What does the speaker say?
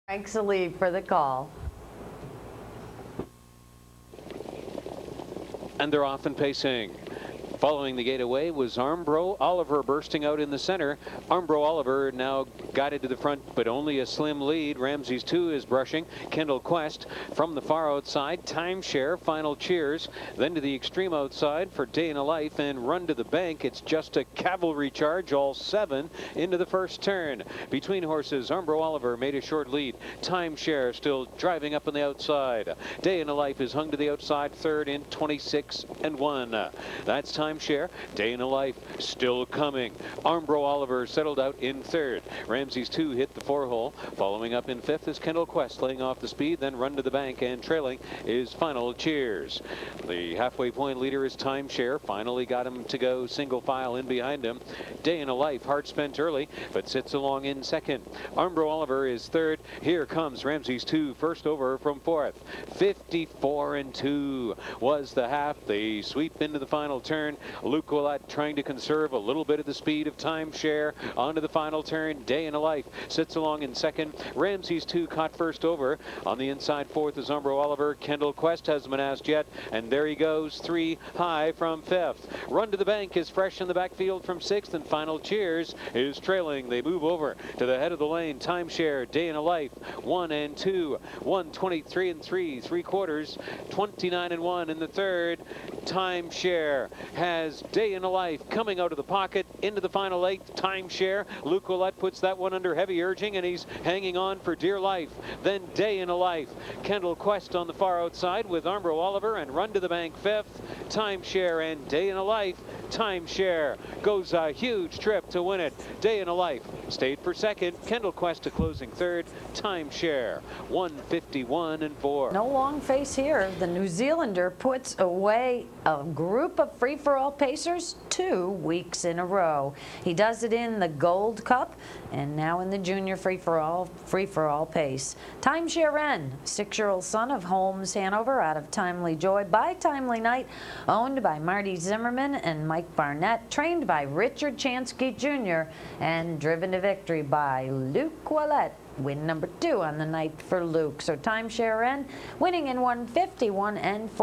Thanks, Ali, for the call. And they're off and pacing. Following the gate away was Armbro Oliver bursting out in the center. Armbro Oliver now guided to the front, but only a slim lead. Ramses 2 is brushing. Kendall Quest from the far outside. Timeshare, Final Cheers. Then to the extreme outside for Day in a Life and Run to the Bank. It's just a cavalry charge, all 7 into the first turn. Between horses, Armbro Oliver made a short lead. Timeshare still driving up on the outside. Day in a Life is hung to the outside, third in 26-1. That's Timeshare. Day in a Life still coming. Armbro Oliver settled out in third. Ramses 2 hit the 4-hole. Following up in fifth is Kendall Quest, laying off the speed, then Run to the Bank, and trailing is Final Cheers. The halfway point leader is Timeshare. Finally got him to go single file in behind him. Day in a Life, hard spent early, but sits along in second. Armbro Oliver is third. Here comes Ramses 2, first over from fourth. 54-2 was the half. They sweep into the final turn. Luke Ouellette trying to conserve a little bit of the speed of Timeshare onto the final turn. Day in a Life sits along in second. Ramses 2 caught first over. On the inside fourth is Armbro Oliver. Kendall Quest hasn't been asked yet, and there he goes, 3 high from fifth. Run to the Bank is fresh in the backfield from sixth, and Final Cheers is trailing. They move over to the head of the lane. Timeshare, Day in a Life, 1 and 2, 1:23 and 3/4, 29-1 in the third. Timeshare has Day in a Life coming out of the pocket into the final 8. Timeshare, Luke Ouellette puts that one under heavy urging, and he's hanging on for dear life. Then Day in a Life, Kendall Quest on the far outside with Armbro Oliver and Run to the Bank fifth. Timeshare and Day in a Life. Timeshare goes a huge trip to win it. Day in a Life stayed for second. Kendall Quest a closing third. Timeshare 151-4. No long face here. The New Zealander puts away a group of free-for-all pacers 2 weeks in a row. He does it in the Gold Cup and now in the Junior free-for-all pace. Timeshare N, 6-year-old son of Holmes Hanover, out of Timely Joy by Timely Night, owned by Marty Zimmerman and Mike Barnett, trained by Richard Chansky Jr., and driven to victory by Luke Ouellette. Win number 2 on the night for Luke. So Timeshare N winning in 151-4.